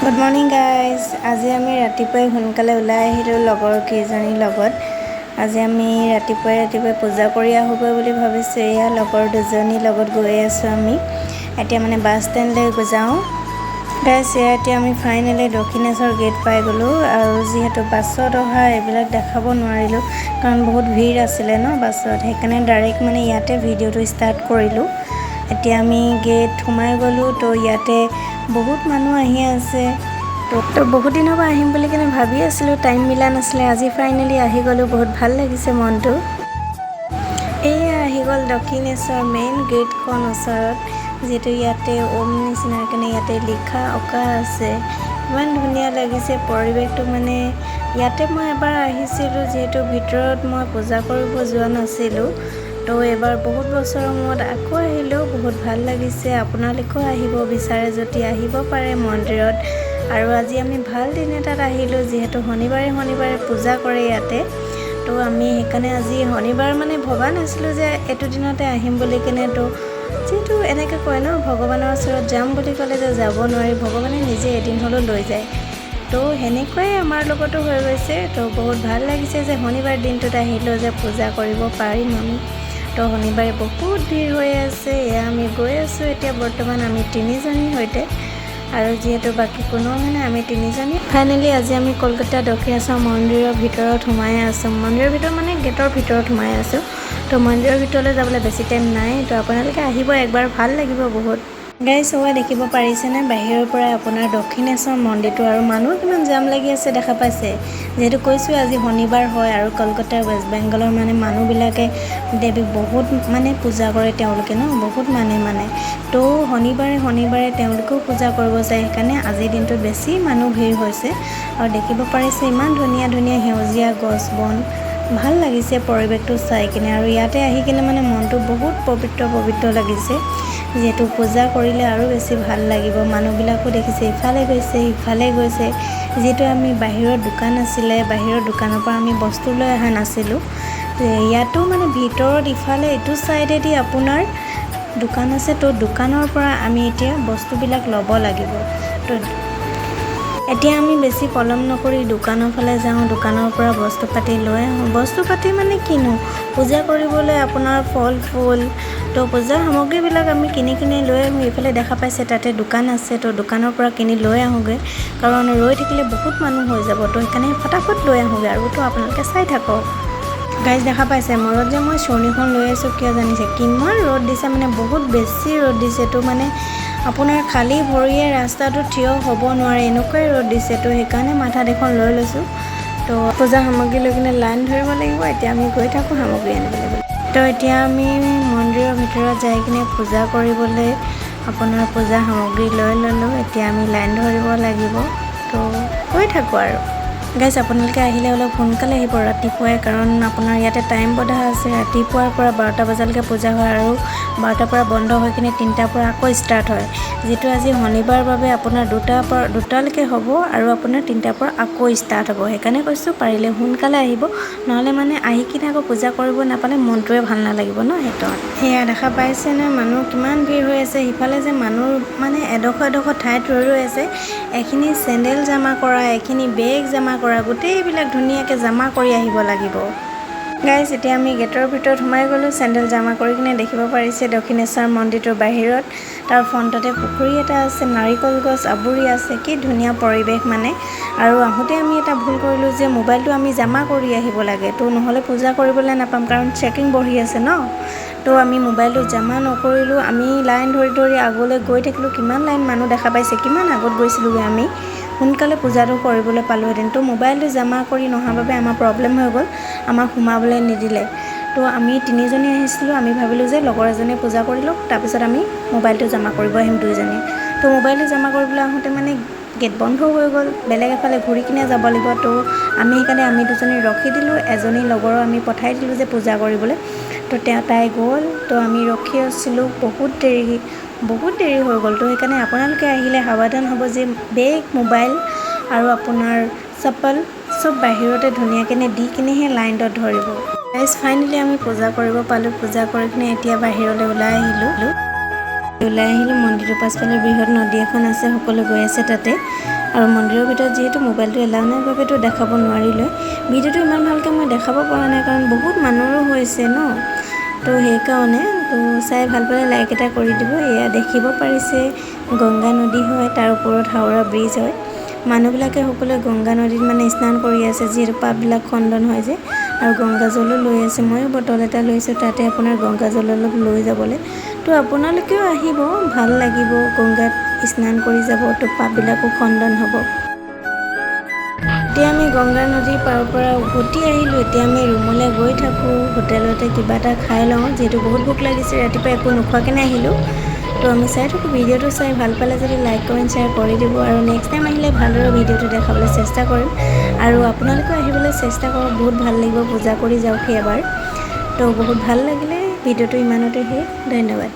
Good morning guys. आज आमी रातिपुवाई सोनकाले ओলাই আহিলো লগৰ কেইজনীৰ লগত। আজি আমি ৰাতিপুৱাই পূজা কৰি আহোগৈ বুলি ভাবিছো। এয়া লগৰ দুজনীৰ লগত গৈ আছো আমি। এতিয়া মানে বাছ ষ্টেণ্ডলৈ যাওঁ। গাইজ এতিয়া আমি ফাইনেলি দক্ষিণেশ্বৰ গেট পাই গ'লো আৰু যিহেতু বাছত অহা এইবিলাক দেখাব নোৱাৰিলো কাৰণ বহুত ভিৰ আছিলে ন বাছত, সেইকাৰণে ডাইৰেক্ট মানে ইয়াতে ভিডিঅ'টো ষ্টাৰ্ট কৰিলো। এতিয়া আমি গেট সোমাই গ'লো। তো ইয়াতে বহুত মানুহ আহি আছে। তো বহুত দিনৰ পৰা আহিম বুলি কিনে ভাবি আছিলোঁ, টাইম মিলা নাছিলে। আজি ফাইনেলি আহি গ'লো, বহুত ভাল লাগিছে মনটো। এয়া আহি গ'ল দক্ষিণেশ্বৰ মেইন গেটখন ওচৰত, যিহেতু ইয়াতে ওম নিচিনাৰ কাৰণে ইয়াতে লিখা অঁকা আছে। ইমান ধুনীয়া লাগিছে পৰিৱেশটো। মানে ইয়াতে মই এবাৰ আহিছিলোঁ, যিহেতু ভিতৰত মই পূজা কৰিব যোৱা নাছিলোঁ। তো এবাৰ বহুত বছৰৰ মূৰত আকৌ আহিলোঁ, বহুত ভাল লাগিছে। আপোনালোকেও আহিব বিচাৰে যদি আহিব পাৰে মন্দিৰত। আৰু আজি আমি ভাল দিন এটাত আহিলোঁ, যিহেতু শনিবাৰে পূজা কৰে ইয়াতে। তো আমি সেইকাৰণে আজি শনিবাৰ মানে ভবা নাছিলোঁ যে এইটো দিনতে আহিম বুলি কিনে। তো যিহেতু এনেকৈ কয় ন, ভগৱানৰ ওচৰত যাম বুলি ক'লে যে যাব নোৱাৰি, ভগৱানে নিজে এদিন হ'লেও লৈ যায়। তো সেনেকুৱাই আমাৰ লগতো হৈ গৈছে। তো বহুত ভাল লাগিছে যে শনিবাৰ দিনটোত আহিলোঁ, যে পূজা কৰিব পাৰিম আমি। তো শনিবাৰে বহুত ভিৰ হৈ আছে। এয়া আমি গৈ আছোঁ এতিয়া বৰ্তমান আমি তিনিজনীৰ সৈতে, আৰু যিহেতু বাকী কোনো মানে আমি তিনিজনী। ফাইনেলি আজি আমি কলকাতা দক্ষিণেশ্বৰ মন্দিৰৰ ভিতৰত সোমাই আছোঁ। মন্দিৰৰ ভিতৰত মানে গেটৰ ভিতৰত সোমাই আছোঁ। তো মন্দিৰৰ ভিতৰলৈ যাবলৈ বেছি টাইম নাই। তো আপোনালোকে আহিব একবাৰ, ভাল লাগিব বহুত। গাইজ সবাই দেখিব পাৰিছেনে বাহিৰৰ পৰা আপোনাৰ দক্ষিণেশ্বৰ মন্দিৰটো, আৰু মানুহ কিমান জাম লাগি আছে দেখা পাইছে। যিহেতু কৈছোঁ আজি শনিবাৰ হয় আৰু কলকাতাৰ ৱেষ্ট বেংগলৰ মানে মানুহবিলাকে দেৱীক বহুত মানে পূজা কৰে তেওঁলোকে ন, বহুত মানে। তো শনিবাৰে তেওঁলোকেও পূজা কৰিব যায়, সেইকাৰণে আজিৰ দিনটোত বেছি মানুহ ভিৰ হৈছে। আৰু দেখিব পাৰিছে ইমান ধুনীয়া সেউজীয়া গছ বন, ভাল লাগিছে পৰিৱেশটো চাই কিনে। আৰু ইয়াতে আহি কিনে মানে মনটো বহুত পবিত্ৰ লাগিছে। যিহেতু পূজা কৰিলে আৰু বেছি ভাল লাগিব। মানুহবিলাকো দেখিছে ইফালে গৈছে সিফালে গৈছে। যিহেতু আমি বাহিৰৰ দোকান আছিলে, বাহিৰৰ দোকানৰ পৰা আমি বস্তু লৈ অহা নাছিলোঁ। ইয়াতো মানে ভিতৰত ইফালে এইটো ছাইডেদি আপোনাৰ দোকান আছে। তো দোকানৰ পৰা আমি এতিয়া বস্তুবিলাক ল'ব লাগিব। তো এতিয়া আমি বেছি পলম নকৰি দোকানৰ ফালে যাওঁ, দোকানৰ পৰা বস্তু পাতি লৈ আহোঁ। বস্তু পাতি মানে কিনো, পূজা কৰিবলৈ আপোনাৰ ফল ফুল, তো পূজাৰ সামগ্ৰীবিলাক আমি কিনি লৈ আহোঁ। এইফালে দেখা পাইছে তাতে দোকান আছে, তো দোকানৰ পৰা কিনি লৈ আহোঁগৈ, কাৰণ ৰৈ থাকিলে বহুত মানুহ হৈ যাব। তো সেইকাৰণে ফটাফট লৈ আহোঁগৈ। আৰু তো আপোনালোকে চাই থাকক। গাইজ দেখা পাইছে মূৰত যে মই চৰ্ণিখন লৈ আছোঁ, কিয় জানিছে? কিমান ৰ'দ দিছে, মানে বহুত বেছি ৰ'দ দিছে। তো মানে আপোনাৰ খালী ভৰিয়ে ৰাস্তাটো থিয় হ'ব নোৱাৰে, এনেকুৱাই ৰ'দ দিছে। তো সেইকাৰণে মাথাত এখন লৈ লৈছোঁ। তো পূজা সামগ্ৰী লৈ কিনে লাইন ধৰিব লাগিব। এতিয়া আমি গৈ থাকোঁ সামগ্ৰী আনিবলৈ। তো এতিয়া আমি মন্দিৰৰ ভিতৰত যাই কিনে পূজা কৰিবলৈ আপোনাৰ পূজা সামগ্ৰী লৈ ল'লোঁ। এতিয়া আমি লাইন ধৰিব লাগিব। তো গৈ থাকোঁ আৰু। গাইজ আপোনালোকে আহিলে অলপ সোনকালে আহিব ৰাতিপুৱাই, কাৰণ আপোনাৰ ইয়াতে টাইম বধা আছে। ৰাতিপুৱাৰ পৰা 12টা বজালৈকে পূজা হয়, আৰু 12টাৰ পৰা বন্ধ হৈ কিনে 3টাৰ পৰা আকৌ ষ্টাৰ্ট হয়। যিটো আজি শনিবাৰ বাবে আপোনাৰ 2টালৈকে হ'ব, আৰু আপোনাৰ 3টাৰ পৰা আকৌ ষ্টাৰ্ট হ'ব। সেইকাৰণে কৈছোঁ পাৰিলে সোনকালে আহিব, নহ'লে মানে আহি কিনে আকৌ পূজা কৰিব নাপালে মনটোৱে ভাল নালাগিব ন। সেয়া দেখা পাইছেনে মানুহ কিমান ভিৰ হৈ আছে। সিফালে যে মানুহ মানে এডোখৰ ঠাইত ৰৈ আছে। এখিনি চেণ্ডেল জমা কৰা, এখিনি বেগ জমা কৰা, গোটেইবিলাক ধুনীয়াকৈ জমা কৰি আহিব লাগিব। গাইজ এতিয়া আমি গেটৰ ভিতৰত সোমাই গ'লোঁ। চেণ্ডেল জমা কৰি কিনে দেখিব পাৰিছে দক্ষিণেশ্বৰ মন্দিৰটোৰ বাহিৰত তাৰ ফ্ৰণ্টতে পুখুৰী এটা আছে, নাৰিকল গছ আৱৰি আছে, কি ধুনীয়া পৰিৱেশ মানে। আৰু আহোঁতে আমি এটা ভুল কৰিলোঁ যে মোবাইলটো আমি জমা কৰি আহিব লাগে। তো নহ'লে পূজা কৰিবলৈ নাপাম, কাৰণ চেকিং বহি আছে ন। তো আমি মোবাইলটো জমা নকৰিলোঁ। আমি লাইন ধৰি আগলৈ গৈ থাকিলোঁ। কিমান লাইন মানুহ দেখা পাইছে, কিমান আগত গৈছিলোঁগৈ আমি, সোনকালে পূজাটো কৰিবলৈ পালোঁহেঁতেন। তো মোবাইলটো জমা কৰি নহা বাবে আমাৰ প্ৰব্লেম হৈ গ'ল, আমাক সোমাবলৈ নিদিলে। তো আমি তিনিজনী আহিছিলোঁ। আমি ভাবিলোঁ যে লগৰ এজনীয়ে পূজা কৰি লওক, তাৰপিছত আমি মোবাইলটো জমা কৰিব আহিম দুইজনীয়ে। তো মোবাইলটো জমা কৰিবলৈ আহোঁতে মানে গেট বন্ধ হৈ গ'ল, বেলেগ এফালে ঘূৰি কিনে যাব লাগিব। তো আমি সেইকাৰণে আমি দুজনী ৰখি দিলোঁ। এজনী লগৰৰ আমি পঠাই দিলোঁ যে পূজা কৰিবলৈ। তো তাই গ'ল। তো আমি ৰখি আছিলোঁ, বহুত দেৰি হৈ গ'ল। তো সেইকাৰণে আপোনালোকে আহিলে সাৱধান হ'ব যে বেগ, মোবাইল আৰু আপোনাৰ চপ্পল চব বাহিৰতে ধুনীয়াকৈ দি কিনেহে লাইনটোত ধৰিব। গাইজ ফাইনেলি আমি পূজা কৰিব পালোঁ। পূজা কৰি কিনে এতিয়া বাহিৰলৈ ওলাই আহিলোঁ। ওলাই আহিলোঁ। মন্দিৰৰ পাছফালে বৃহৎ নদী এখন আছে, সকলো গৈ আছে তাতে। আৰু মন্দিৰৰ ভিতৰত যিহেতু মোবাইলটো এলাউ নাই বাবেতো দেখাব নোৱাৰিলোঁ। ভিডিঅ'টো ইমান ভালকৈ মই দেখাব পৰা নাই, কাৰণ বহুত মানুহৰো হৈছে ন, তো সেইকাৰণে তো চাই ভাল পালে লাইক এটা কৰি দিব। এয়া দেখিব পাৰিছে গংগা নদী হয়, তাৰ ওপৰত হাওৰা ব্ৰিজ হয়। মানুহবিলাকে সকলোৱে গংগা নদীত মানে স্নান কৰি আছে, যিহেতু পাপবিলাক খণ্ডন হয় যে, আৰু গংগা জলো লৈ আছে। ময়ো বটল এটা লৈছোঁ, তাতে আপোনাৰ গংগা জল অলপ লৈ যাবলৈ। তো আপোনালোকেও আহিব, ভাল লাগিব, গংগাত স্নান কৰি যাব, তো পাপবিলাকো খণ্ডন হ'ব। এতিয়া আমি গংগা নদীৰ পাৰৰ পৰা উভতি আহিলোঁ। এতিয়া আমি ৰুমলৈ গৈ থাকোঁ, হোটেলতে কিবা এটা খাই লওঁ, যিহেতু বহুত ভোক লাগিছে, ৰাতিপুৱা একো নোখোৱাকৈ আহিলোঁ। তো আমি চাই থাকোঁ। ভিডিঅ'টো চাই ভাল পালে যদি লাইক কমেণ্ট শ্বেয়াৰ কৰি দিব, আৰু নেক্সট টাইম আহিলে ভালদৰে ভিডিঅ'টো দেখাবলৈ চেষ্টা কৰিম। আৰু আপোনালোকেও আহিবলৈ চেষ্টা কৰক, বহুত ভাল লাগিব, পূজা কৰি যাওকহি এবাৰ। তো বহুত ভাল লাগিলে, ভিডিঅ'টো ইমানতে শেষ, ধন্যবাদ।